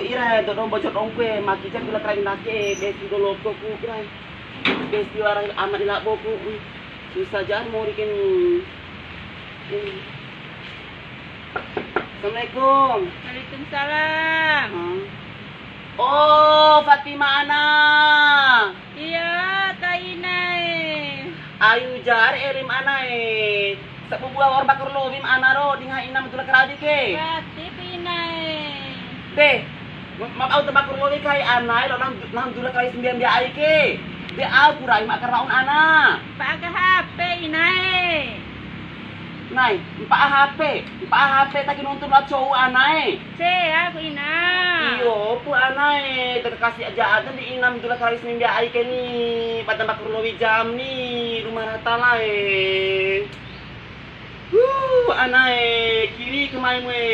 Ira dodong bocor dong kue maki kan bila kerain nake besi dolo boku kira besi orang amat dilak boku susah jangan mau bikin. Assalamualaikum. Waalaikumsalam. Oh, Fatima Ana. Iya, Kak Inai. Ayu jar erim Anai. Sebuah orang bakar lo bim Ana ro dingha inam tulah keradi ke. Pasti Inai. Deh, maaf au bakar lo kai Anai lo nang tulah kai 9 dia ai ke. Dia aku rai mak karaun Ana. Pakai HP Inai. Nai, empat HP tadi nonton lah cowok Anai. Aku Inai. Iyo, pu Anai, terkasih aja ada di inam tulah kali seminggu ai ke ni, pada bakar lo jam ni rumah rata lah Anai, kiri kemai mue.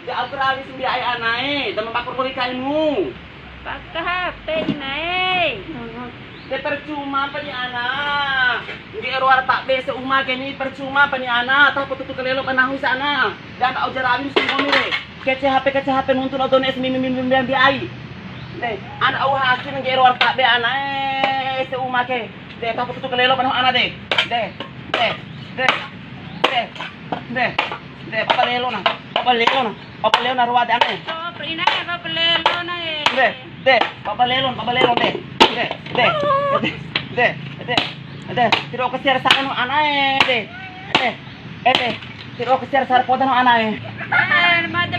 Dia aku rawi sembilan ai Anai, dan bakar lo kaimu. Pakai HP Inai. Dia percuma apa ni anak? Di erwar tak be seumah kini percuma apa ni anak? Tak putu kelelo panahu sana. Dan tak ujar alim semua ni. Kece HP nuntun atau nes mimim bi ai. Deh, anak au hasil di erwar tak be anak seumah ke. Deh, tak putu kelelo panahu anak deh. Deh. Papa lelo na ruwa dane. So, Inai apa pelelo na Deh, papa lelo deh. Deh, tidak keser sa ano anay, deh. Tidak keser sa podan ng anay. Mada